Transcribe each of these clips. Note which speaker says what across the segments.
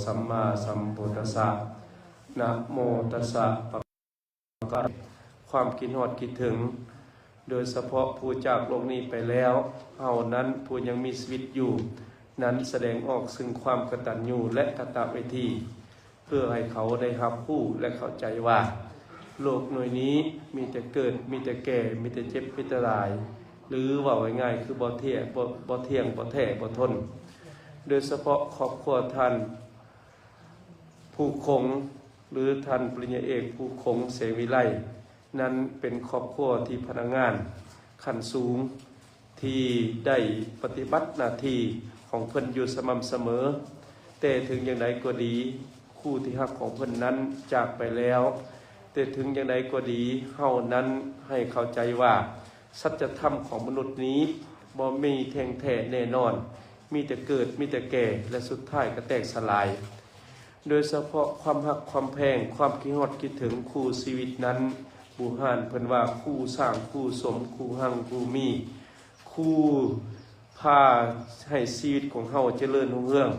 Speaker 1: สัมมาสัมพุทธัสสะนะโมตัสสะภะคะวะความคิดฮอดคิดถึงโดยเฉพาะผู้จากโลกนี้ไปแล้วเฮานั้นผู้ยังมีชีวิตอยู่นั้นแสดงออกซึ่งความกตัญญูและกตเวทีเพื่อให้เขาได้รับรู้และเข้าใจว่าโลกหน่วยนี้มีแต่เกิดมีแต่แก่มีแต่เจ็บมีแต่ตายหรือว่าง่ายๆคือบ่เที่ยงบ่แท้บ่ทนโดยเฉพาะครอบครัวท่านผู้คงหรือท่านปริญญาเอกผู้คงเสวิไลนั้นเป็นครอบครัวที่พนักงานขั้นสูงที่ได้ปฏิบัติหน้าที่ของเพิ่นอยู่สม่ำเสมอแต่ถึงอย่างใดก็ดีคู่ที่ฮักของเพิ่นนั้นจากไปแล้วแต่ถึงอย่างใดก็ดีเฮานั้นให้เข้าใจว่าสัจธรรมของมนุษย์นี้บ่มีแท้งแท้แน่นอนมีแต่เกิดมีแต่แก่และสุดท้ายก็แตกสลายโดยเฉพาะความฮักความแพงความคิดฮอดคิดถึงคู่ชีวิตนั้นบูฮานเพิ่นว่าคู่สร้างคู่สมคู่หังคู่มีคู่พาให้ชีวิตของเฮาเจริญรุ่งเรือง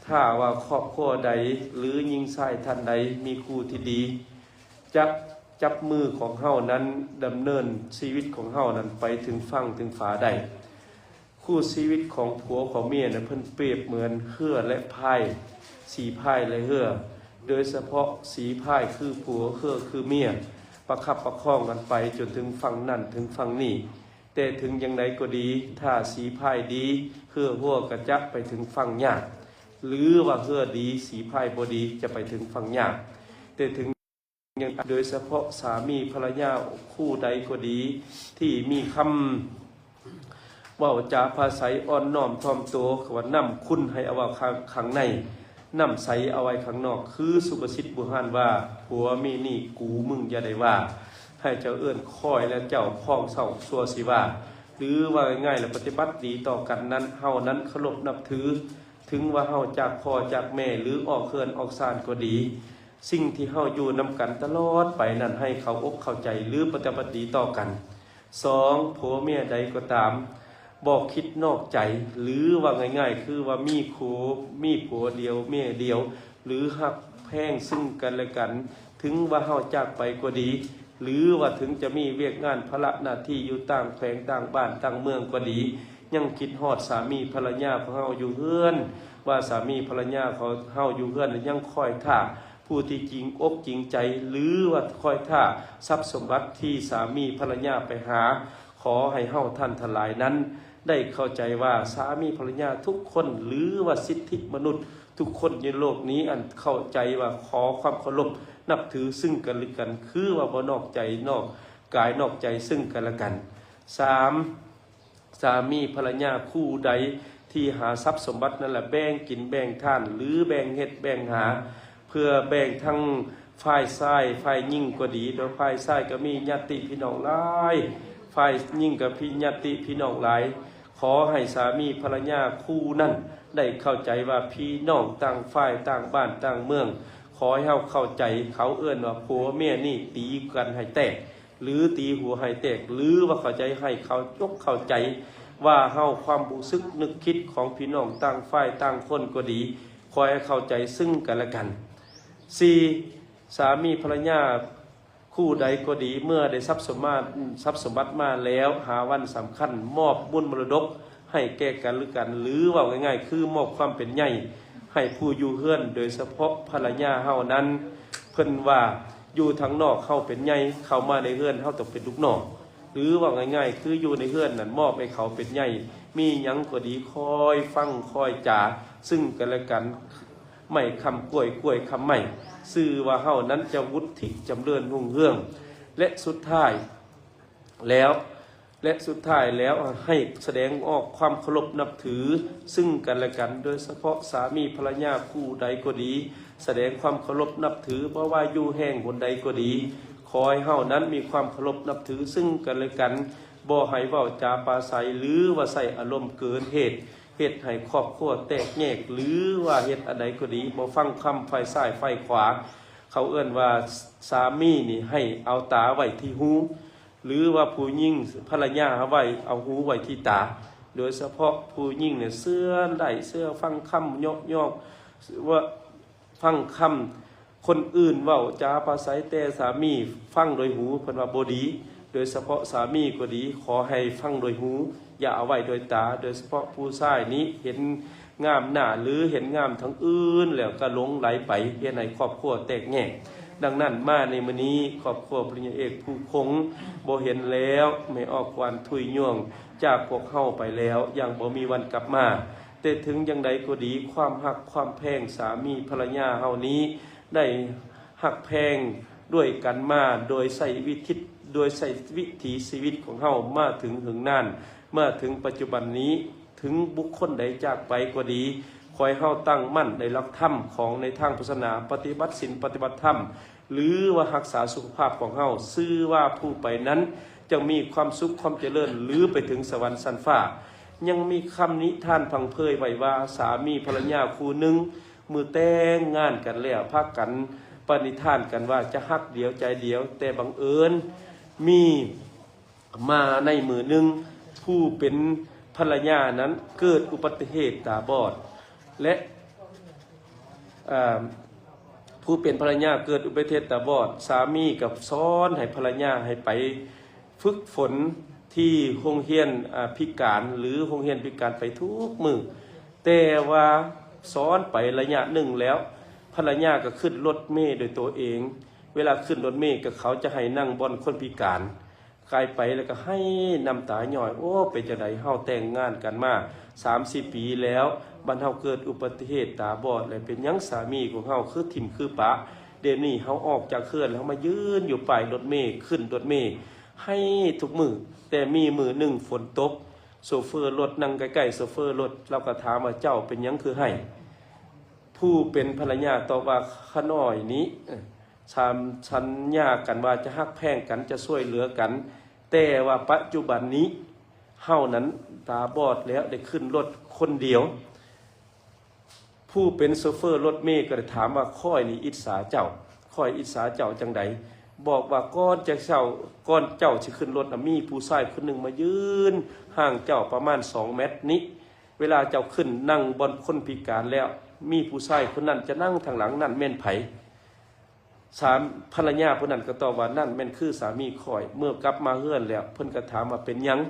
Speaker 1: ถ้าว่าครอบครัวใดหรือหญิงชายท่านใดมีคู่ที่ดีจับมือของเฮานั้นดำเนินชีวิตของเฮานั้นไปถึงฝั่งถึงฝาได้คู่ชีวิตของผัวของเมียนั้นเพิ่นเปรียบเหมือนเหือและพายสีพายและเหือโดยเฉพาะสีพายคือผัวเหือคือเมียประคับประคองกันไปจนถึงฝั่งนั่นถึงฝั่งนี้แต่ถึงอย่างไรก็ดีถ้าสีพายดีเหือหัวกระจักไปถึงฝั่งยากหรือว่าเหือดีสีพายบ่ดีจะไปถึงฝั่งยากแต่ถึงโดยเฉพาะสามีภรรยาคู่ใดก็ดีที่มีคำว่าจาภาษาอ่อนน้อมถ่อมตัวว่านำคุณให้เอาไว้ข้างในนำใสเอาไว้ข้างนอกคือสุภาษิตโบราณว่าผัวมีนี่กูมึงอย่าได้ว่าให้เจ้าเอื้อนคอยและเจ้าพ้องเศร้าซัวสิว่าหรือว่าง่ายๆและปฏิบัติดีต่อกันนั้นเฮานั้นเคารพนับถือถึงว่าเฮาจากพ่อจากแม่หรือออกเคือนออกศาลก็ดีสิ่งที่เฮาอยู่นำกันตลอดไปนั้นให้เขาอกเข้าใจหรือปฏิบัติดีต่อกัน2ผัวเมียใดก็ตามบอกคิดนอกใจหรือว่าง่ายๆคือว่ามีผัวเดียวเมียเดียวหรือหักแพงซึ่งกันและกันถึงว่าเฮาจากไปก็ดีหรือว่าถึงจะมีเวียกงานภาระหน้าที่อยู่ต่างแขวงต่างบ้านต่างเมืองก็ดียังคิดฮอดสามีภรรยาของเฮาอยู่เฮือนว่าสามีภรรยาของเฮาอยู่เฮือนยังคอยท่าผู้ที่จริงอกจริงใจหรือว่าคอยท่าทรัพย์สมบัติที่สามีภรรยาไปหาขอให้เฮาท่านทั้งหลายนั้นได้เข้าใจว่าสามีภรรยาทุกคนหรือว่าสิทธิมนุษย์ทุกคนในโลกนี้อันเข้าใจว่าขอความเคารพนับถือซึ่งกันและกันคือว่าบ่นอกใจนอกกายนอกใจซึ่งกันและกัน3สามีภรรยาคู่ใดที่หาทรัพย์สมบัตินั่นแหละแบ่งกินแบ่งทานหรือแบ่งเฮ็ดแบ่งหาเพื่อแบ่งทั้งฝ่ายซ้ายฝ่ายยิ่งก็ดีโดยฝ่ายซ้ายก็มีญาติพี่น้องหลายฝ่ายยิ่งกับพี่ญาติพี่น้องหลายขอให้สามีภรรยาคู่นั้นได้เข้าใจว่าพี่น้องต่างฝ่ายต่างบ้านต่างเมืองขอให้เฮาเข้าใจเขาเอื้อนว่าผัวเมียนี่ตีกันให้แตกหรือตีหัวให้แตกหรือว่าเข้าใจให้เขายกเข้าใจว่าเฮาความรู้สึกนึกคิดของพี่น้องต่างฝ่ายต่างคนก็ดีขอให้เข้าใจซึ่งกันและกัน4สามีภรรยาคู่ใดก็ดีเมื่อได้ทรัพย์สมบัติมาแล้วหาวันสำคัญมอบบุญมรดกให้แก่กันหรือกันหรือว่าง่ายๆคือมอบความเป็นใหญ่ให้ผู้อยู่เฮือนโดยเฉพาะภรรยาเฮานั้นเพิ่นว่าอยู่ทางนอกเฮาเป็นใหญ่เข้ามาในเฮือนเฮาต้องเป็นลูกน้องหรือว่าง่ายๆคืออยู่ในเฮือนนั้นมอบให้เขาเป็นใหญ่มีหยังก็ดีคอยฟังคอยจ่าซึ่งกันและกันไม่คำกล้วยคำไม่ซื่อว่าเฮานั้นจะวุฒิจำเริญรุ่งเรืองและสุดท้ายแล้วให้แสดงออกความเคารพนับถือซึ่งกันและกันโดยเฉพาะสามีภรรยาคู่ใดก็ดีแสดงความเคารพนับถือเพราะว่าอยู่แห่งคนใดก็ดีขอให้เฮานั้นมีความเคารพนับถือซึ่งกันและกันบ่ให้เว้าจาปราศัยหรือว่าใส่อารมณ์เกินเหตุให้ครอบครัวแตกแยกหรือว่าเฮ็ดอันใดก็ดีบ่ฟังคำฝ่ายซ้ายฝ่ายขวาเขาเอิ้นว่าสามีนี่ให้เอาตาไว้ที่หูหรือว่าผู้หญิงภรรยาไว้เอาหูไว้ที่ตาโดยเฉพาะผู้หญิงเนี่ยเสื้อฟังคำยอกว่า ฟังคำคนอื่นเว้าจาปราศัยแต่สามีฟังโดยหูเพิ่นว่าบ่ดีโดยเฉพาะสามีก็ดีขอให้ฟังโดยหูอย่าเอาไว้โดยตาโดยเฉพาะผู้ชายนี้เห็นงามหน้าหรือเห็นงามทั้งอื่นแล้วก็หลงไหลไปเฮ็ดให้ครอบครัวแตกแยกดังนั้นมาในมื้อนี้ครอบครัวปริญญาเอกผู้คงบ่เห็นแล้วไม่ออกวันทุยย่วงจากพวกเฮาไปแล้วยังบ่มีวันกลับมาแต่ถึงจังใดก็ดีความฮักความแพงสามีภรรยาเฮานี้ได้ฮักแพงด้วยกันมาโดยใส่วิถีชีวิตของเฮามาถึงหึงนานมาถึงปัจจุบันนี้ถึงบุคคลใดจากไปก็ดีขอให้เฮาตั้งมั่นในหลักธรรมของในทางพุทธศาสนาปฏิบัติศีลปฏิบัติธรรมหรือว่ารักษาสุขภาพของเฮาชื่อว่าผู้ไปนั้นจะมีความสุขความเจริญหรือไปถึงสวรรค์ชั้นฟ้ายังมีคำนิทานพังเพยไว้ว่าสามีภรรยาคู่หนึ่งมือแต่งงานกันแล้วพากันปณิธานกันว่าจะฮักเดียวใจเดียวแต่บังเอิญมีมาในมือหนึ่งผู้เป็นภรรยานั้นเกิดอุบัติเหตุตาบอดและผู้เป็นภรรยาเกิดอุบัติเหตุตาบอดสามีกับซ้อนให้ภรรยาให้ไปฝึกฝนที่โรงเรียนพิการหรือโรงเรียนพิการไปทุกมือแต่ว่าซ้อนไประยะหนึ่งแล้วภรรยาก็ขึ้นรถเมล์โดยตัวเองเวลาขึ้นรถเมล์ก็เขาจะให้นั่งบนคนพิการกลายไปแล้วก็ให้น้ำตาหย่อยโอ้เป็นจังได๋เฮาแต่งงานกันมา30 ปีแล้วบัดเฮาเกิดอุบัติเหตุตาบอดแล้วเป็นหยังสามีของเฮาคือถิ่มคือปะเดี๋ยวนี้เฮาออกจากเครื่องแล้วมายืนอยู่ป้ายรถเมล์ขึ้นรถเมล์ให้ทุกมื้อแต่มีมื้อหนึ่งฝนตกโชเฟอร์รถนั่งใกล้ๆโชเฟอร์รถเราก็ถามว่าเจ้าเป็นหยังคือให้ผู้เป็นภรรยาตอบว่าขน้อยนี้สัญญากันว่าจะฮักแพงกันจะช่วยเหลือกันแต่ว่าปัจจุบันนี้เฮานั้นตาบอดแล้วได้ขึ้นรถคนเดียวผู้เป็นโชเฟอร์รถเมล์ก็ได้ถามว่าค่อยนี่อิจฉาเจ้าค่อยอิจฉาเจ้าจังใดบอกว่าก่อนเจ้าสิขึ้นรถมีผู้ชายคนหนึ่งมายืนห่างเจ้าประมาณ2 เมตรนี้เวลาเจ้าขึ้นนั่งบนคนพิการแล้วมีผู้ชายคนนั้นจะนั่งทางหลังนั่นแม่นไผภรรยาผู้นั้นก็ตอบว่านั่นแม่นคือสามีข่อยเมื่อกลับมาเฮือนแล้วเพิ่นก็ถามว่าเป็นหยัง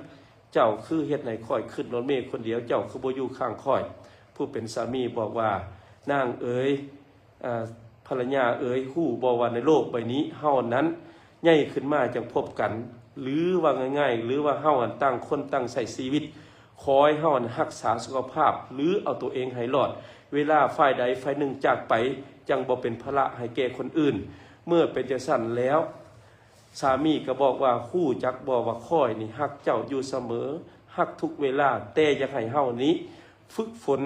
Speaker 1: เจ้าคือเฮ็ดให้ข่อยขึ้นรถเมล์คนเดียวเจ้าคือบ่อยู่ข้างข่อยผู้เป็นสามีบอกว่านางเอ๋ยภรรยาเอ๋ยฮู้บ่ว่าในโลกใบนี้เฮานั้นใหญ่ขึ้นมาจังพบกันหรือว่าง่ายๆหรือว่าเฮาตั้งคนตั้งใช้ชีวิตขอให้เฮารักษาสุขภาพหรือเอาตัวเองให้รอดเวลาฝ่ายใดฝ่ายหนึ่งจากไปจังบ่เป็นภาระให้แก่คนอื่นเมื่อเป็นจังซั่นแล้วสามีก็บอกว่าฮู้จักบ่ว่าค่อยนี่ฮักเจ้าอยู่เสมอฮักทุกเวลาแต่อยากให้เฮานี้ฝึกฝน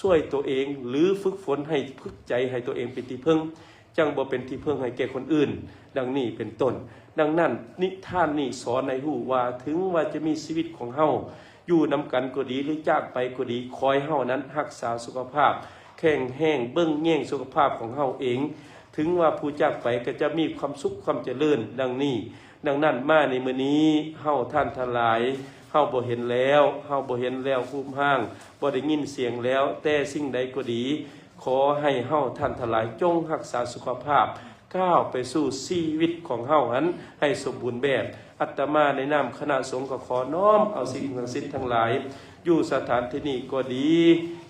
Speaker 1: ช่วยตัวเองหรือฝึกฝนให้พึกใจให้ตัวเองเป็นที่พึ่งจังบ่เป็นที่พึ่งให้แก่คนอื่นดังนี้เป็นต้นดังนั้นนิทานนี้สอนให้ฮู้ว่าถึงว่าจะมีชีวิตของเฮาอยู่นำกันก็ดีหรือจากไปก็ดีคอยเฮานั้นรักษาสุขภาพแข็งแรงเบิ่งแย่งสุขภาพของเฮาเองถึงว่าผู้จากไปก็จะมีความสุขความเจริญดังนี้ดังนั้นมาในมื้อนี้เฮาท่านทั้งหลายเฮาบ่เห็นแล้วคุ้มห้างบ่ได้ยินเสียงแล้วแต่สิ่งใดก็ดีขอให้เฮาท่านทั้งหลายจงรักษาสุขภาพก้าวไปสู่ชีวิตของเฮานั้นให้สมบูรณ์แบบอาตมาในนามคณะสงฆ์ก็ขอน้อมเอาสิ่งศักดิ์สิทธิ์ทั้งหลายอยู่สถานที่นี้ก็ดี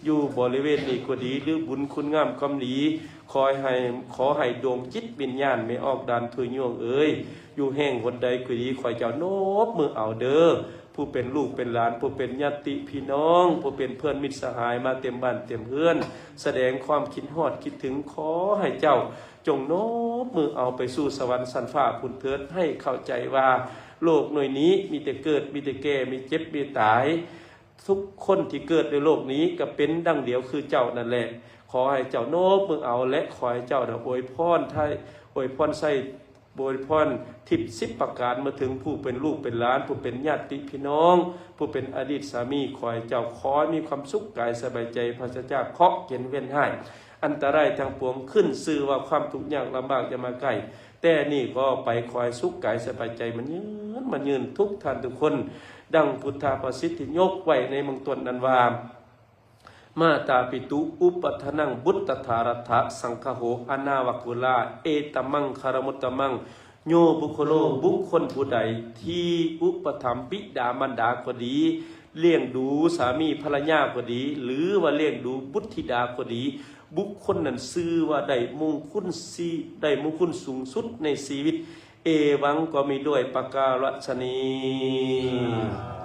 Speaker 1: อยู่บริเวณนี้ก็ดีหรือบุญคุณงามความดีขอให้ดวงจิตวิญญาณไม่ออกดันถุยย่วงเอ้ยอยู่แห่งคนใดก็ดีขอเจ้าโนบมือเอาเด้อผู้เป็นลูกเป็นหลานผู้เป็นญาติพี่น้องผู้เป็นเพื่อนมิตรสหายมาเต็มบ้านเต็มเพื่อนแสดงความคิดฮอดคิดถึงขอให้เจ้าจงโน้มมือเอาไปสู่สวรรค์สันฟ้าพุ่นเถิดให้เข้าใจว่าโลกหน่วยนี้มีแต่เกิดมีแต่แก่มีเจ็บมีตายทุกคนที่เกิดในโลกนี้ก็เป็นดังเดียวคือเจ้านั่นแหละขอให้เจ้าโน้มมือเอาและขอให้เจ้าอวยพรใส่บริพรทิพย์10 ประการมาถึงผู้เป็นลูกเป็นหลานผู้เป็นญาติพี่น้องผู้เป็นอดีตสามีขอให้เจ้าขอมีความสุขกายสบายใจพระเจ้าเคาะเย็นเว้นให้อันตรายทางปวงขึ้นซื่อว่าความทุกข์ยากลำบากจะมาใกล้แต่นี่ก็ไปคอยสุขกายสบายใจมันยืนทุกท่านทุกคนดังพุทธาประสิทธิยกไว้ในมงคลนั้นว่า มาตาปิตุอุปทนังบุตตถารัฐะสังฆโหอนาวกุลาเอตมังคารมุตตมังโยบุคโลบุคคลผู้ใดที่อุปถัมภ์บิดามารดาก็ดีเลี้ยงดูสามีภรรยาก็ดีหรือว่าเลี้ยงดูบุตรธิดาก็ดีบุคคลนั้นชื่อว่าได้มงคลสูงสุดในชีวิตเอวังก็มีด้วยประการฉนี้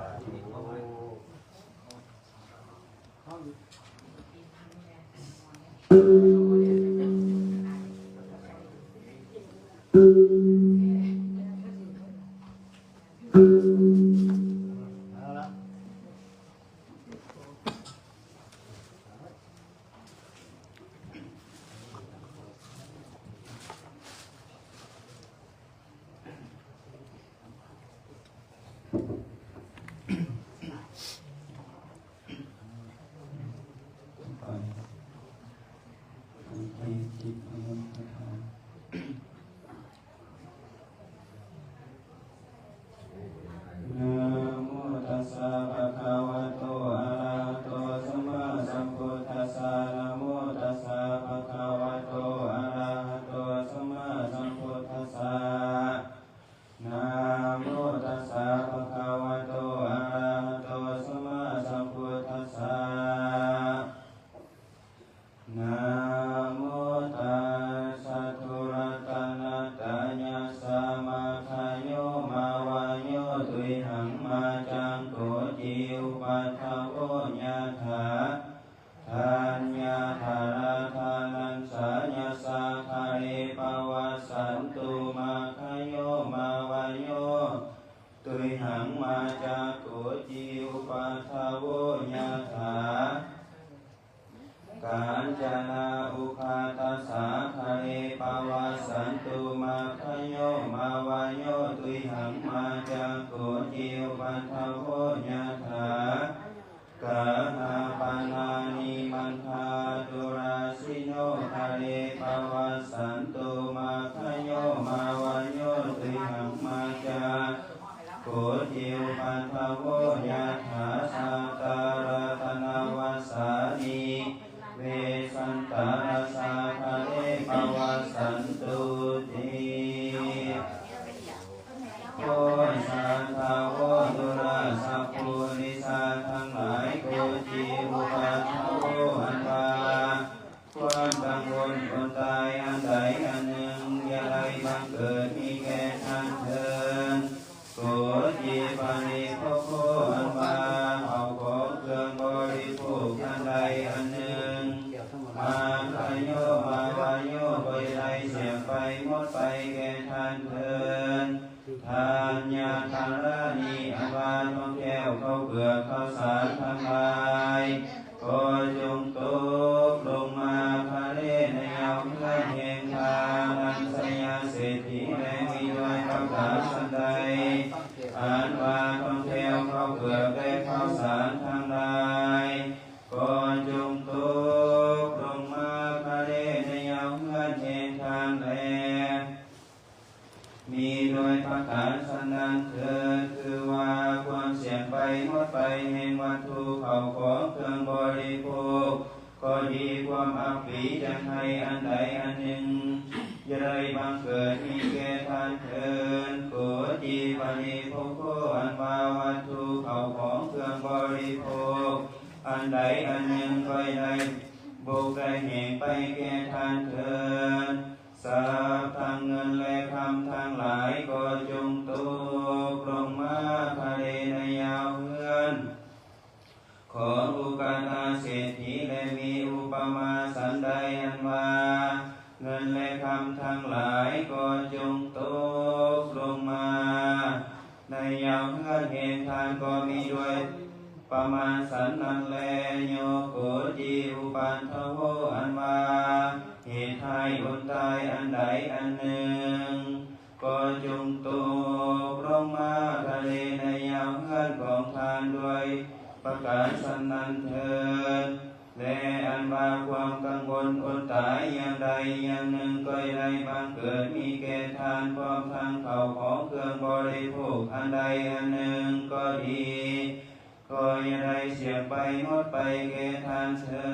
Speaker 2: ก็อย่าได้เสียไปหมดไปแก่ทานเถิ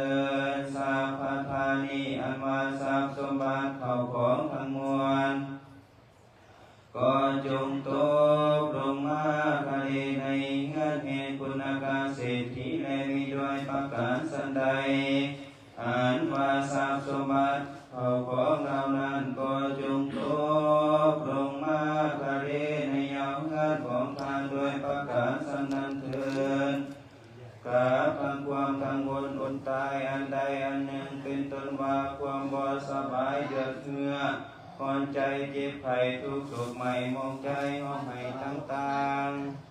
Speaker 2: ดสาพาทานิอันว่าทรัพย์สมบัติเข้าของทั้งมวลก็จงตกลงมาภายในเงื่อนแห่งคุณกาเศรษฐีและมีด้วยประการสันใดอันว่าทรัพย์สมบัติเข้าของเหล่านั้นก็จงตกลงมาภายในเงื่อนของทานด้วยประการสันนั้นเถิดกราบพังความกังวลอดตายอันใดอันหนึ่งเป็นต้นว่าความบ่สบายเดือดเหือดคอนใจเจ็บไข้ทุกข์โศกใหม่มองใจห้องให้ต่างๆ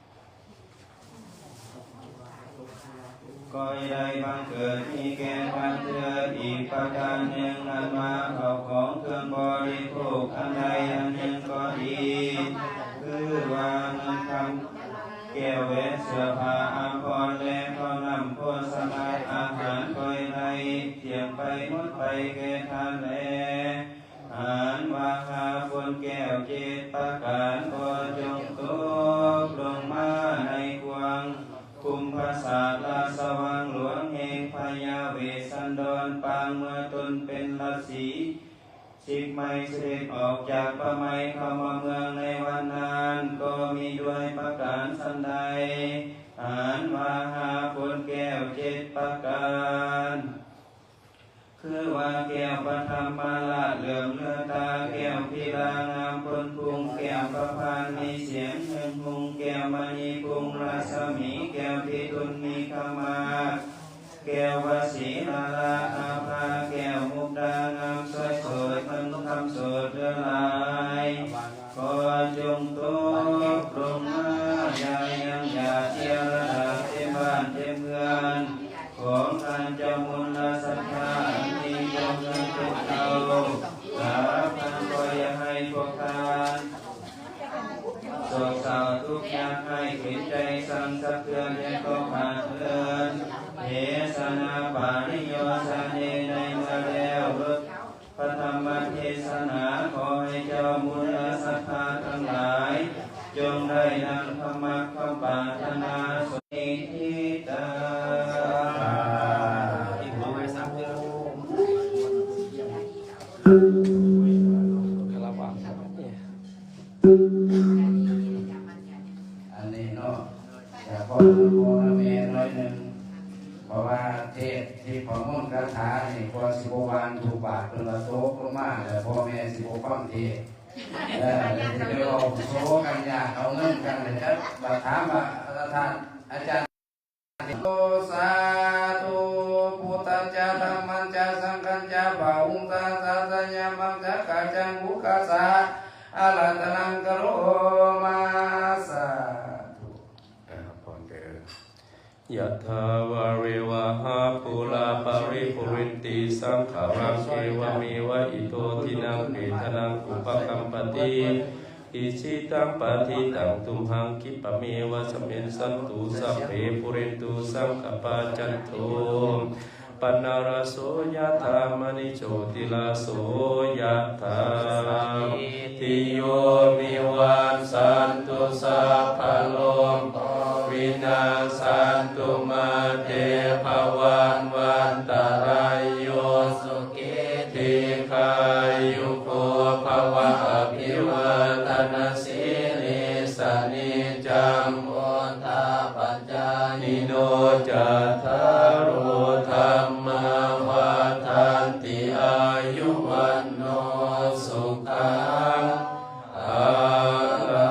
Speaker 2: ก็ได้บังเกิดมีแก่ท่านเถิดอีกประการหนึ่งนั้นมาเข้าของเครื่องบริโภคอันใดอันหนึ่งก็ดีคือว่าเงินคำแก้วแหวนเสื้อผ้าอาภรณ์และข้าวนำโภชนาอาหารก็ได้เทียมไปหมดไปแก่ท่านแลอันว่าหาคนแก้วเจตประการก็จงตกลงมาในควงคุมภาษาลาสว่างหลวงแห่งพญาเวสสันดรปางเมื่อตนเป็นฤาษีชิกไม่เสด็จออกจากพระไมยเข้ามาเมืองในวันนั้นก็มีด้วยประการสันใดอันว่าหาคนแก้วเจตประการคือว่าแก้วปฐมมาละเหลื่อมเลือตาแก้วพิลางามพลพุงแก้วประพานมีเสียงเงินพุงแก้วมณีพุงราศมีแก้วพิทุนมีขมาแก้ววสีลาลาอาภาแก้วมุกดางามสวยสดมันคำสดเดือลายก็จงตกลงมาอย่ายังอย่าเที่ยวระดับเต็มบ้านเต็มเมืองของท่านเจ้ามุลสัทธามีจงเงินเป็นเก่าสาพันก็อย่าให้พวกท่านโศกเศร้าทุกข์ยากให้ขิดใจสั่งสะเทือนและก็ขาดเลือนเทศนาปาริโยสาเนในเมื่อแล้วลดพระธรรมเทศนาขอให้เจ้ามุลสัทธาทั้งหลายจงได้นำธรรมะเข้าปรารถนาสุนิทิตา
Speaker 3: อันนี้เนาะแต่พอเมน้อยหนึ่งเพราะว่าเทศที่พอมุ่นคาถานี่พอสิบวันถูกบาทเป็นละโต๊ะลงมาแต่พ่อแม่สิบฟังเทศเลยจะไปเอาโซ่กันยาเอาเงินกันเลยครับบัดถามว่าท่านอาจารย์โตสาธุพุทธเจ้าธรรมัญเจ้าสังฆัญเจ้าบ่าวตาสาสัญญามังจักกัจจังบุคสาอาลัตนังกโรมาสาธุ
Speaker 1: พรเดยะถาวาริวหาปุราปาริปุรินติสังขารังเอวเมวะอิโตทินังเปตนังอุปกัมปติอิชิตังปะทิตังตุมหังคิปะเมวะสมินสันตุสัพเพปุรินตุสังขปาจันโทปันนารโสยะธามณิโชติลาโสยะธาทิโยมิวันสันตุสัพพะโลกวินาสันตุมาเตภวันวันตรายโยสุขิติขายุโกภวะอภิวัตนาสิริสนิจังโอทาปัจจานิโนจัตตารโอธรรมวัฏันติอายุวันโนสุขังภาลั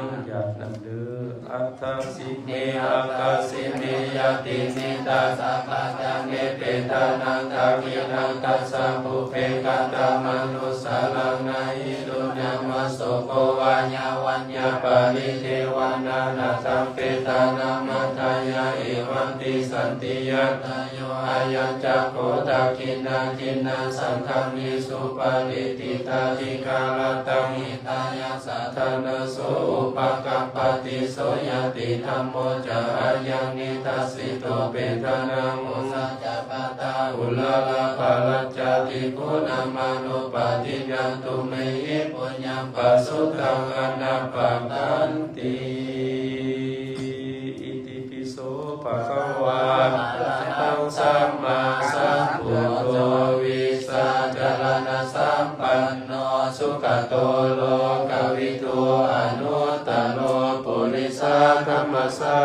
Speaker 1: งญาตินำเด้ออัตถสิเมอักขสิเมยติสิตาสัพพะจังเนเปตานังกามินังกัสสะปุเพกัตตมนุสสาลังนาหิตุนัมโสโกวัญญาวัญญาปริเทวนานาสัมเปตานามัทายาเอวันติสันติยัตโยอายัญจักโกตักขินาสังฆามิสุปาริติตาธิกาลตังหิตายาสัทธนะโสอุปกัปปติโสยติธัมโมจะอายังนิทัสสิโตเปทานังอุสัจจปตาอุลาลาภาลัจจติคุณามานุปาทิยันตุเมหิปุญญังปัสสุตังอนาปตันติอิติปิ ะตังสัมมาสัมพุทโธวิสัชรณะสัมปันโนสุขโตโลกวิทูอนุตตโลปุริสาคัมมัสสะ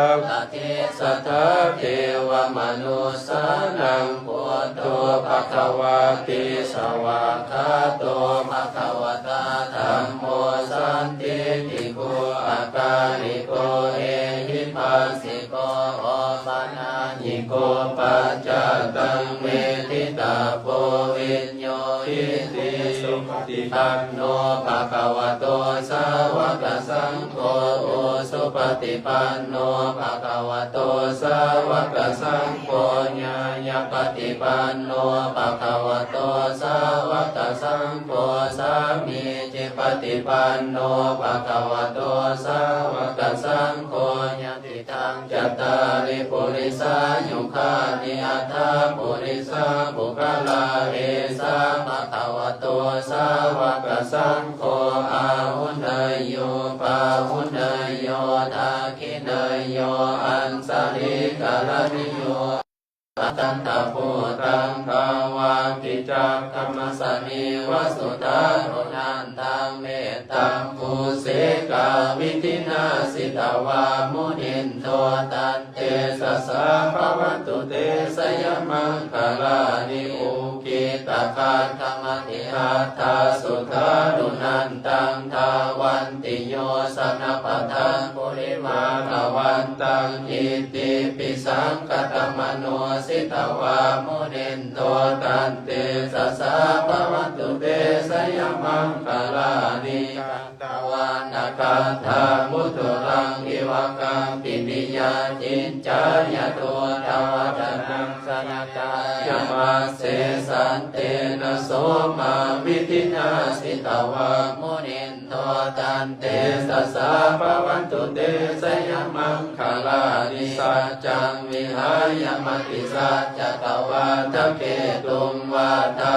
Speaker 1: สัทธาเทวมนุสสานังพุทโธภควาติสวากขาโตภควตาธัมโมสันติติโกอาการิโกเอหิปัสสิโกโอปานาญิโกปัจจตังเมติตาโพวิญโยหิติสุปฏิปันโนภะคะวะโตสาวกสังโฆโอสุปฏิปันโนภะคะวะโตสาวกสังโฆญาญาปฏิปันโนภะคะวะโตสาวกสังโฆสามีจิปฏิปันโนภะคะวะโตสาวกสังโฆญาติทังจัตตาริปุริสายุคานิอัตถาปุริสาบุคลาเอสาภะคะวะโตสาวกสังโฆอาหุนายโยปาหุนายโยทาคินายโยอันสริกาลนิโยตันตะโพตังภาวากิจักขมัสสนิวสุตาโรนันตังเมตตังภูเสกาวิทินาสิตาวามุนินโทตันเตสะสะภวันตุเตสยมังคลานิอุกิตาคาธรรมติหัตถาสุทธานุนันตังทาวันติโยสนปทังปุริมาตวันตังอิติปิสังคตมโนสิตาวามุนินโทตันเตสะสะภวันตุเตสยมังคลานิกันตวันอาคาธามุตุรังอิวะกังปิปิยาจินจายโตทวตนังสนกายมาเสสันเตนะโสมาวิทินาสิตาวามุนินโทตันเตสะสะภวันตุเตสยมังคลานิสัจจังวิหายมติสัจจตวาทะเกตุมวาทะ